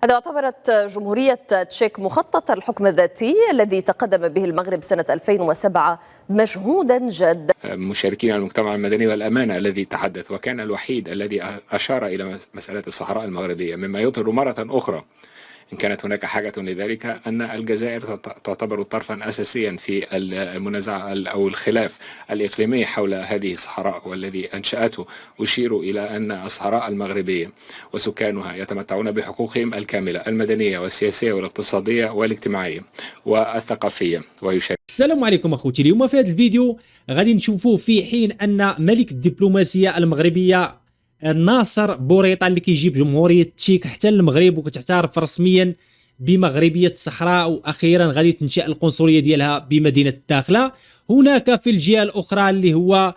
هذا اعتبرت جمهورية تشيك مخطط الحكم الذاتي الذي تقدم به المغرب سنة 2007 مجهودا جادا. مشاركين المجتمع المدني والأمانة الذي تحدث وكان الوحيد الذي أشار إلى مسألة الصحراء المغربية، مما يظهر مرة أخرى إن كانت هناك حاجة لذلك أن الجزائر تعتبر طرفا أساسيا في المنازعة أو الخلاف الإقليمي حول هذه الصحراء، والذي أنشأته أشير إلى أن الصحراء المغربية وسكانها يتمتعون بحقوقهم الكاملة المدنية والسياسية والاقتصادية والاجتماعية والثقافية السلام عليكم اخوتي. اليوم في هذا الفيديو غادي نشوفوا في حين ان ملك الدبلوماسيه المغربيه ناصر بوريطه اللي كيجيب جمهوريه تشيك حتى للمغرب وكتعترف رسميا بمغربيه الصحراء، واخيرا غادي تنشا القنصليه ديالها بمدينه الداخله. هناك في الجهه الاخرى اللي هو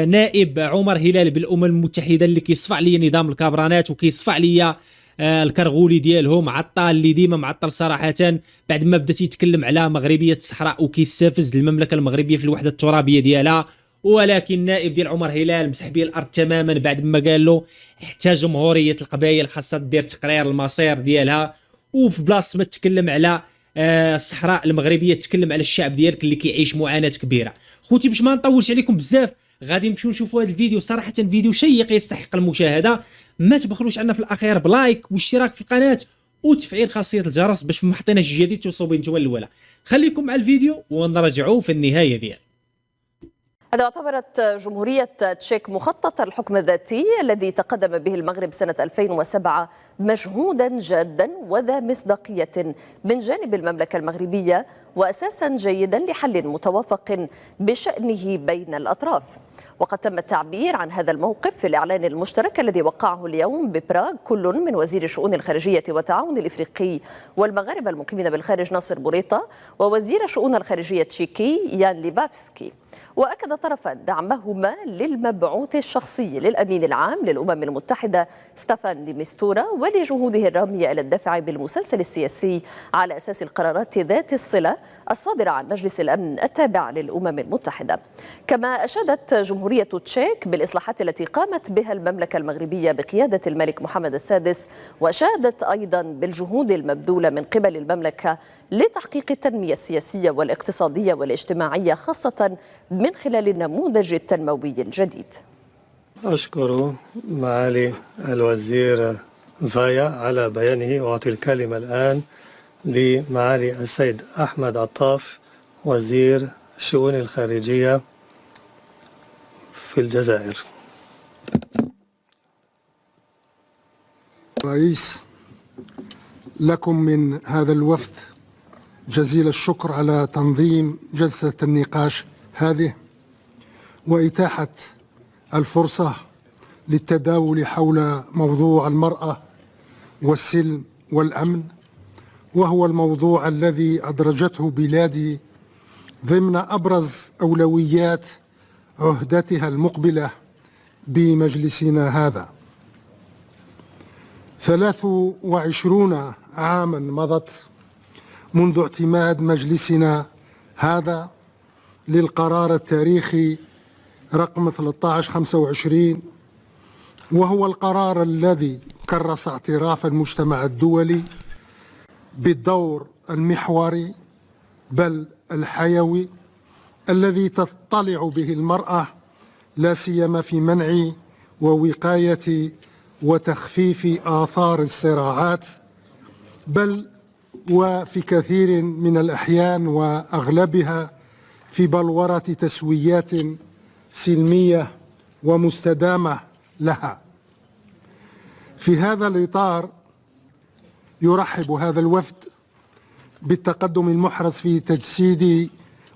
نائب عمر هلال بالامم المتحده اللي كيصفع لي نظام الكابرانات وكيصفع لي الكرغولي ديالهم، عطال اللي ديما معطل صراحه بعد ما بدا يتكلم على مغربيه الصحراء وكيستفز المملكه المغربيه في الوحده الترابيه ديالها. ولكن نائب ديال عمر هلال مسح به الارض تماما بعد ما قال له حتى جمهوريه القبائل خاصها دير تقرير المصير ديالها، وفي بلاصه ما تتكلم على الصحراء المغربيه تتكلم على الشعب ديالك اللي كيعيش معاناه كبيره. خوتي باش ما نطولش عليكم بزاف غادي نمشيو نشوفوا هذا الفيديو، صراحه فيديو شيق يستحق المشاهده. ما تبخلوش عنا في الاخير بلايك واشتراك في القناه وتفعيل خاصيه الجرس باش ما حطيناش جديد توصلوا بين نتوما الاولى. خليكم مع الفيديو ونرجعوا في النهايه ديالو. هذا اعتبرت جمهورية تشيك مخطط الحكم الذاتي الذي تقدم به المغرب سنة 2007 مجهودا جادا وذا مصداقية من جانب المملكة المغربية، وأساسا جيدا لحل متوافق بشأنه بين الأطراف. وقد تم التعبير عن هذا الموقف في الإعلان المشترك الذي وقعه اليوم ببراغ كل من وزير الشؤون الخارجية والتعاون الإفريقي والمغاربة المقيمين بالخارج ناصر بوريطة ووزير الشؤون الخارجية التشيكي يان ليبافسكي. وأكد طرفا دعمهما للمبعوث الشخصي للأمين العام للأمم المتحدة ستافان دي ميستورا ولجهوده الرامية إلى الدفع بالمسلسل السياسي على أساس القرارات ذات الصلة الصادرة عن مجلس الأمن التابع للأمم المتحدة. كما أشادت جمهورية تشيك بالإصلاحات التي قامت بها المملكة المغربية بقيادة الملك محمد السادس، وأشادت أيضا بالجهود المبذولة من قبل المملكة لتحقيق التنمية السياسية والاقتصادية والاجتماعية، خاصة من خلال النموذج التنموي الجديد. أشكر معالي الوزير فايا على بيانه، وأعطي الكلمة الآن لمعالي السيد أحمد عطاف وزير الشؤون الخارجية في الجزائر. رئيس، لكم من هذا الوفد جزيل الشكر على تنظيم جلسة النقاش هذه وإتاحة الفرصة للتداول حول موضوع المرأة والسلم والأمن، وهو الموضوع الذي أدرجته بلادي ضمن أبرز أولويات عهدتها المقبلة بمجلسنا هذا. 23 عاما مضت منذ اعتماد مجلسنا هذا للقرار التاريخي رقم 1325، وهو القرار الذي كرس اعتراف المجتمع الدولي بالدور المحوري بل الحيوي الذي تطلع به المرأة لا سيما في منع ووقاية وتخفيف آثار الصراعات، بل وفي كثير من الأحيان وأغلبها في بلورة تسويات سلمية ومستدامة لها. في هذا الإطار يرحب هذا الوفد بالتقدم المحرز في تجسيد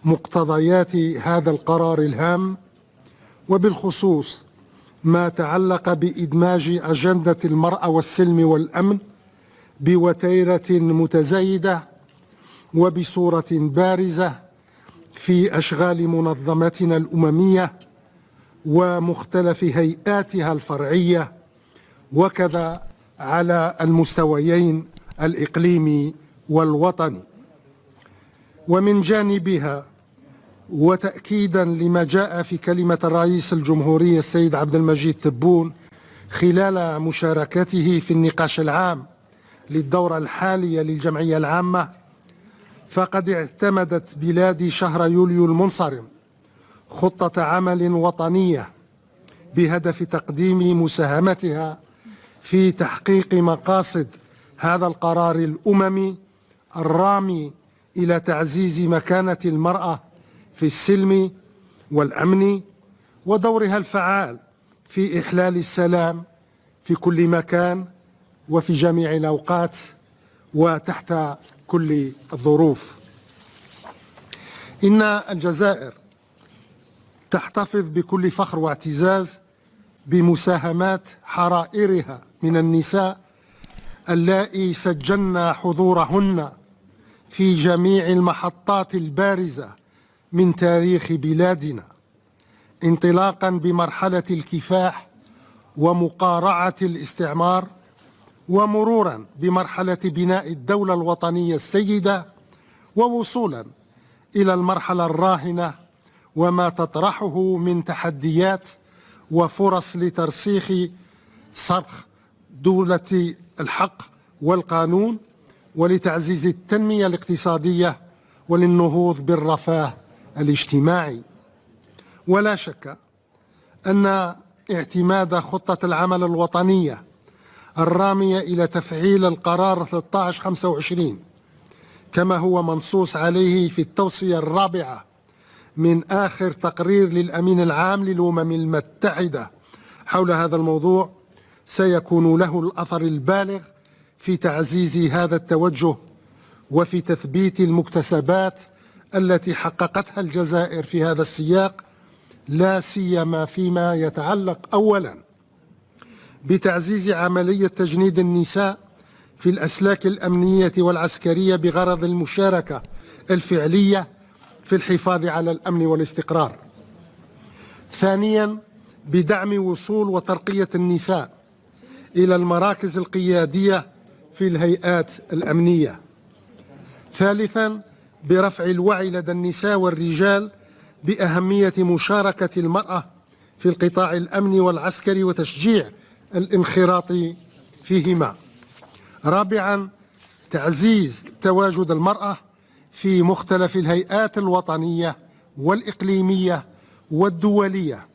مقتضيات هذا القرار الهام، وبالخصوص ما تعلق بإدماج أجندة المرأة والسلم والأمن بوتيرة متزايدة وبصورة بارزة في أشغال منظماتنا الأممية ومختلف هيئاتها الفرعية، وكذا على المستويين الإقليمي والوطني. ومن جانبها وتأكيدا لما جاء في كلمة رئيس الجمهورية السيد عبد المجيد تبون خلال مشاركته في النقاش العام للدورة الحالية للجمعية العامة، فقد اعتمدت بلادي شهر يوليو المنصرم خطة عمل وطنية بهدف تقديم مساهمتها في تحقيق مقاصد هذا القرار الأممي الرامي إلى تعزيز مكانة المرأة في السلم والأمن ودورها الفعال في إحلال السلام في كل مكان وفي جميع الأوقات وتحت كل الظروف. إن الجزائر تحتفظ بكل فخر واعتزاز بمساهمات حرائرها من النساء اللائي سجلن حضورهن في جميع المحطات البارزة من تاريخ بلادنا، انطلاقا بمرحلة الكفاح ومقارعة الاستعمار، ومرورا بمرحلة بناء الدولة الوطنية السيدة، ووصولا إلى المرحلة الراهنة وما تطرحه من تحديات وفرص لترسيخ صرخ دولة الحق والقانون ولتعزيز التنمية الاقتصادية وللنهوض بالرفاه الاجتماعي. ولا شك أن اعتماد خطة العمل الوطنية الرامية إلى تفعيل القرار 1325 كما هو منصوص عليه في التوصية الرابعة من آخر تقرير للأمين العام للأمم المتحدة حول هذا الموضوع سيكون له الأثر البالغ في تعزيز هذا التوجه وفي تثبيت المكتسبات التي حققتها الجزائر في هذا السياق، لا سيما فيما يتعلق أولا بتعزيز عملية تجنيد النساء في الأسلاك الأمنية والعسكرية بغرض المشاركة الفعلية في الحفاظ على الأمن والاستقرار. ثانيا بدعم وصول وترقية النساء إلى المراكز القيادية في الهيئات الأمنية. ثالثا برفع الوعي لدى النساء والرجال بأهمية مشاركة المرأة في القطاع الأمني والعسكري وتشجيع الانخراط فيهما. رابعا تعزيز تواجد المرأة في مختلف الهيئات الوطنية والإقليمية والدولية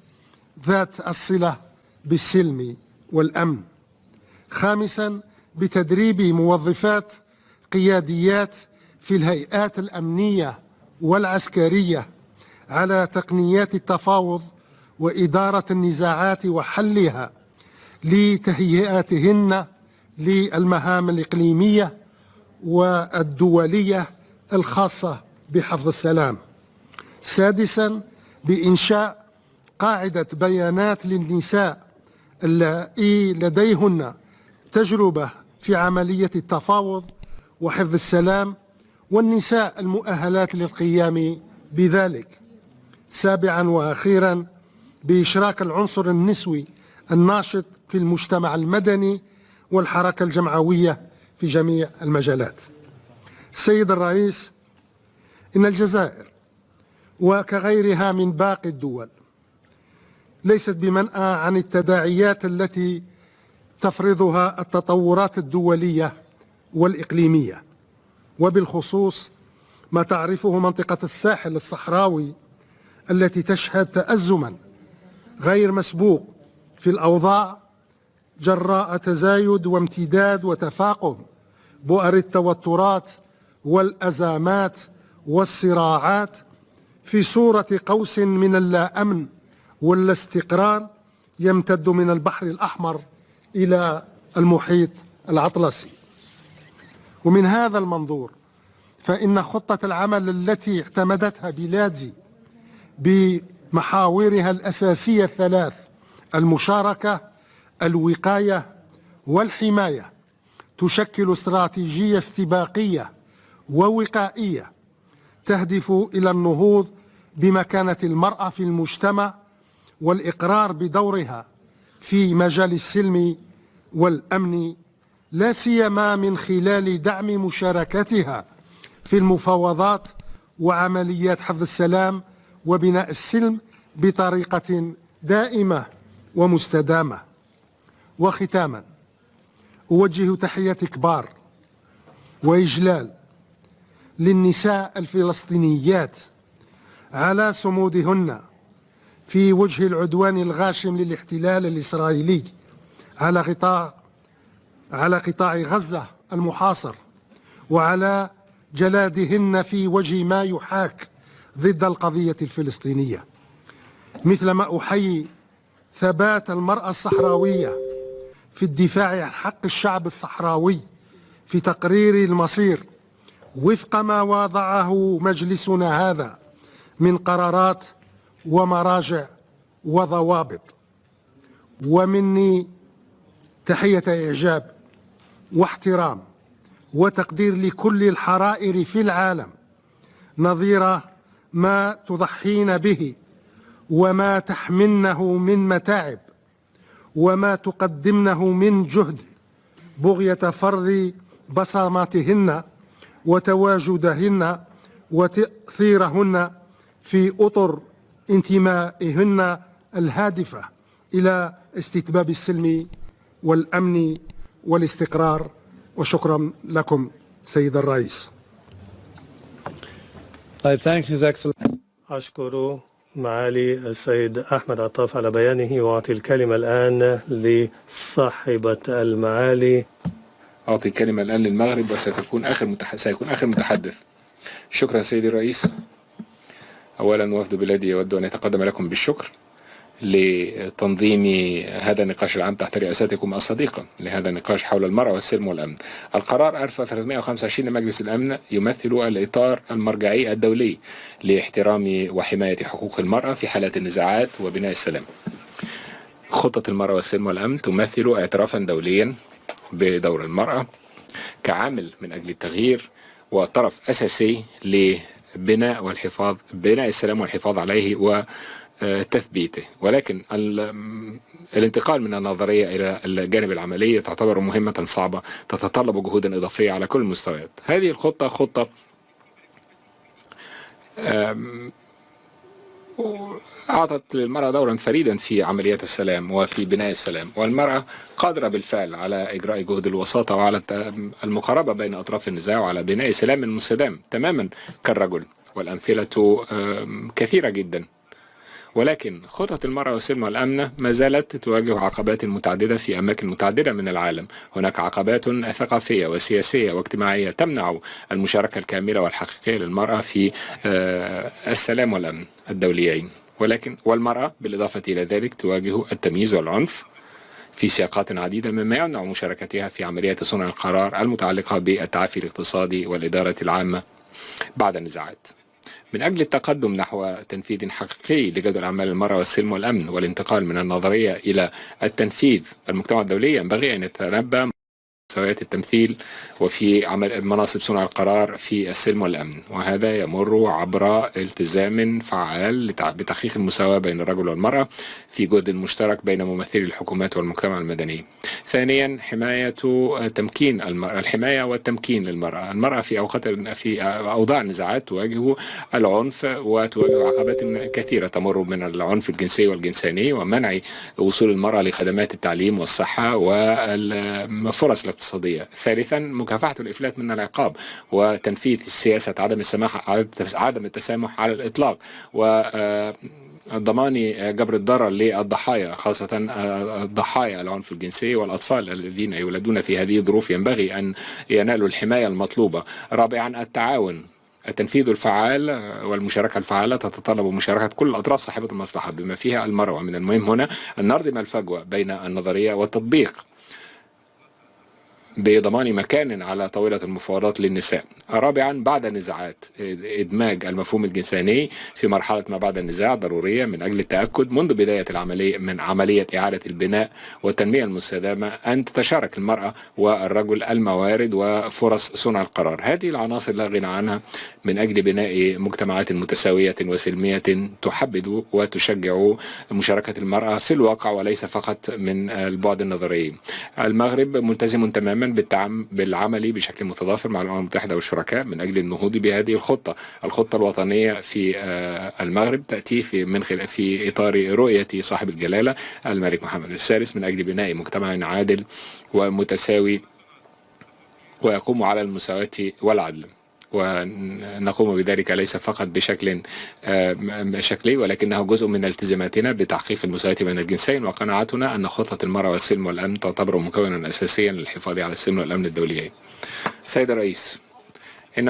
ذات الصلة بالسلم والأمن. خامسا بتدريب موظفات قياديات في الهيئات الأمنية والعسكرية على تقنيات التفاوض وإدارة النزاعات وحلها لتهيئاتهن للمهام الإقليمية والدولية الخاصة بحفظ السلام. سادسا بإنشاء قاعدة بيانات للنساء اللائي لديهن تجربة في عملية التفاوض وحفظ السلام والنساء المؤهلات للقيام بذلك. سابعا وأخيرا بإشراك العنصر النسوي الناشط في المجتمع المدني والحركة الجمعوية في جميع المجالات. السيد الرئيس، إن الجزائر وكغيرها من باقي الدول ليست بمنأى عن التداعيات التي تفرضها التطورات الدولية والإقليمية، وبالخصوص ما تعرفه منطقة الساحل الصحراوي التي تشهد تأزما غير مسبوق في الأوضاع جراء تزايد وامتداد وتفاقم بؤر التوترات والأزمات والصراعات في صورة قوس من اللا أمن ولا استقرار يمتد من البحر الأحمر إلى المحيط الأطلسي. ومن هذا المنظور فإن خطة العمل التي اعتمدتها بلادي بمحاورها الأساسية الثلاث المشاركة الوقاية والحماية تشكل استراتيجية استباقية ووقائية تهدف إلى النهوض بمكانة المرأة في المجتمع والإقرار بدورها في مجال السلم والأمن، لا سيما من خلال دعم مشاركتها في المفاوضات وعمليات حفظ السلام وبناء السلم بطريقة دائمة ومستدامة. وختاما أوجه تحية كبار وإجلال للنساء الفلسطينيات على صمودهن في وجه العدوان الغاشم للاحتلال الإسرائيلي على قطاع غزة المحاصر، وعلى جلادهن في وجه ما يحاك ضد القضية الفلسطينية، مثلما أحيي ثبات المرأة الصحراوية في الدفاع عن حق الشعب الصحراوي في تقرير المصير وفق ما وضعه مجلسنا هذا من قرارات ومراجع وضوابط. ومني تحية إعجاب واحترام وتقدير لكل الحرائر في العالم نظير ما تضحين به وما تحملنه من متاعب وما تقدمنه من جهد بغية فرض بصماتهن وتواجدهن وتأثيرهن في أطر انتمائهن الهادفة إلى استتباب السلم والأمن والاستقرار. وشكرا لكم سيد الرئيس. I thank His Excellency. أشكر معالي السيد أحمد عطاف على بيانه، وأعطي الكلمة الآن لصاحبة المعالي. أعطي الكلمة الآن للمغرب وسيكون آخر متحدث. شكرا سيدي الرئيس. أولا وفد بلادي يود أن يتقدم لكم بالشكر لتنظيم هذا النقاش العام تحت رئاستكم الصديقة لهذا النقاش حول المرأة والسلم والأمن. القرار 1325 لمجلس الأمن يمثل الإطار المرجعي الدولي لاحترام وحماية حقوق المرأة في حالات النزاعات وبناء السلام. خطة المرأة والسلم والأمن تمثل اعترافا دوليا بدور المرأة كعامل من أجل التغيير وطرف أساسي لبناء السلام والحفاظ عليه وتثبيته. ولكن الانتقال من النظرية إلى الجانب العملي تعتبر مهمة صعبة تتطلب جهودا إضافية على كل المستويات. هذه الخطة خطة أعطت للمرأة دورا فريدا في عمليات السلام وفي بناء السلام، والمرأة قادرة بالفعل على إجراء جهود الوساطة وعلى المقاربة بين أطراف النزاع وعلى بناء سلام مستدام تماما كالرجل، والأمثلة كثيرة جدا. ولكن خطط المرأة والسلم والأمن ما زالت تواجه عقبات متعددة في أماكن متعددة من العالم. هناك عقبات ثقافية وسياسية واجتماعية تمنع المشاركة الكاملة والحقيقية للمرأة في السلام والأمن الدوليين. والمرأة بالإضافة إلى ذلك تواجه التمييز والعنف في سياقات عديدة مما يمنع مشاركتها في عمليات صنع القرار المتعلقة بالتعافي الاقتصادي والإدارة العامة بعد النزاعات. من أجل التقدم نحو تنفيذ حقيقي لجدول أعمال المرأة والسلم والأمن والانتقال من النظرية إلى التنفيذ، المجتمع الدولي ينبغي أن يتنبأ مستويات التمثيل وفي مناصب صنع القرار في السلم والأمن، وهذا يمر عبر التزام فعال بتحقيق المساواة بين الرجل والمرأة في جهد مشترك بين ممثلي الحكومات والمجتمع المدني. ثانيا، تمكين المرأة، الحماية والتمكين للمرأة. المرأة في أوضاع النزاعات تواجه العنف وتواجه عقبات كثيرة تمر من العنف الجنسي والجنساني ومنع وصول المرأة لخدمات التعليم والصحة والفرص الاقتصادية. ثالثا، مكافحة الإفلات من العقاب وتنفيذ سياسة عدم التسامح على الإطلاق ضمان جبر الضرر للضحايا، خاصة ضحايا العنف الجنسي والأطفال الذين يولدون في هذه الظروف ينبغي أن ينالوا الحماية المطلوبة. رابعا، التعاون. التنفيذ الفعال والمشاركة الفعالة تتطلب مشاركة كل الأطراف صاحبة المصلحة بما فيها المرأة. من المهم هنا أن نردم الفجوة بين النظرية والتطبيق بضمان مكان على طاولة المفاوضات للنساء. رابعا، بعد النزاعات إدماج المفهوم الجنساني في مرحلة ما بعد النزاع ضرورية من أجل التأكد منذ بداية العملية من عملية إعادة البناء والتنمية المستدامة أن تتشارك المرأة والرجل الموارد وفرص صنع القرار. هذه العناصر لا غنى عنها من أجل بناء مجتمعات متساوية وسلمية تحبذ وتشجع مشاركة المرأة في الواقع وليس فقط من البعد النظري. المغرب ملتزم تماما بالعمل بشكل متضافر مع الأمم المتحدة والشركاء من أجل النهوض بهذه الخطة الوطنية في المغرب تأتي في إطار رؤية صاحب الجلالة الملك محمد الثالث من أجل بناء مجتمع عادل ومتساوي ويقوم على المساواة والعدل، ونقوم بذلك ليس فقط بشكل شكلي، ولكنه جزء من التزاماتنا بتحقيق المساواة بين الجنسين، وقناعتنا أن خطة المرأة والسلم والأمن تعتبر مكونا أساسيا للحفاظ على السلم والأمن الدوليين. سيد الرئيس، إن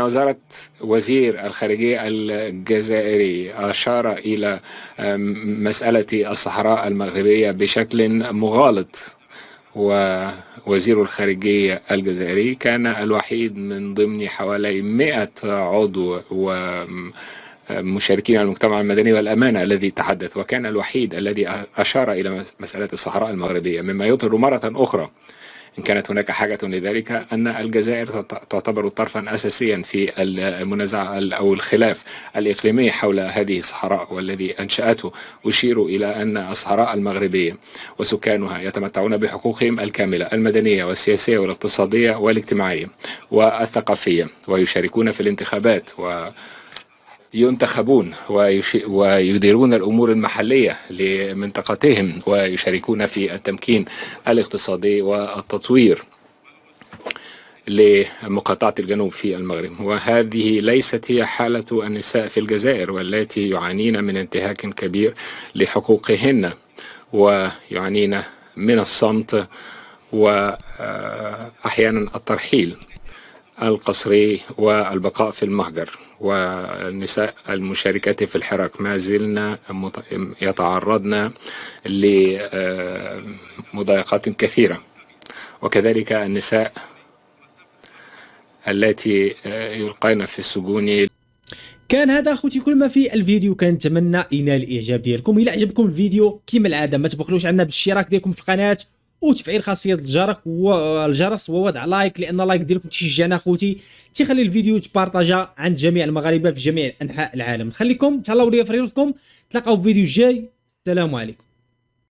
وزير الخارجية الجزائري أشار إلى مسألة الصحراء المغربية بشكل مغالط، ووزير الخارجية الجزائري كان الوحيد من ضمن حوالي 100 عضو ومشاركين المجتمع المدني والأمانة الذي تحدث، وكان الوحيد الذي أشار إلى مسألة الصحراء المغربية، مما يظهر مرة أخرى إن كانت هناك حاجة لذلك أن الجزائر تعتبر طرفا أساسيا في المنازعة أو الخلاف الإقليمي حول هذه الصحراء، والذي أنشأته أشير إلى أن الصحراء المغربية وسكانها يتمتعون بحقوقهم الكاملة المدنية والسياسية والاقتصادية والاجتماعية والثقافية، ويشاركون في الانتخابات ينتخبون ويديرون الأمور المحلية لمنطقتهم، ويشاركون في التمكين الاقتصادي والتطوير لمقاطعة الجنوب في المغرب. وهذه ليست هي حالة النساء في الجزائر، والتي يعانين من انتهاك كبير لحقوقهن، ويعانين من الصمت وأحيانا الترحيل القسري والبقاء في المهجر. والنساء المشاركات في الحراك ما زلنا يتعرضن لمضايقات كثيرة، وكذلك النساء التي يلقين في السجون. كان هذا اخوتي كل ما في الفيديو، كنتمنى ينال الاعجاب ديالكم. الى عجبكم الفيديو كما العاده ما تبخلوش عنا بالاشتراك ديالكم في القناه وتفعيل خاصيه الجرس ووضع لايك، لان اللايك ديالكم تشجعنا اخوتي تخلي الفيديو تبارطاجا عند جميع المغاربه في جميع انحاء العالم. نخليكم تهلاو ليا في ريوسكم، تلاقاو في فيديو جاي. السلام عليكم.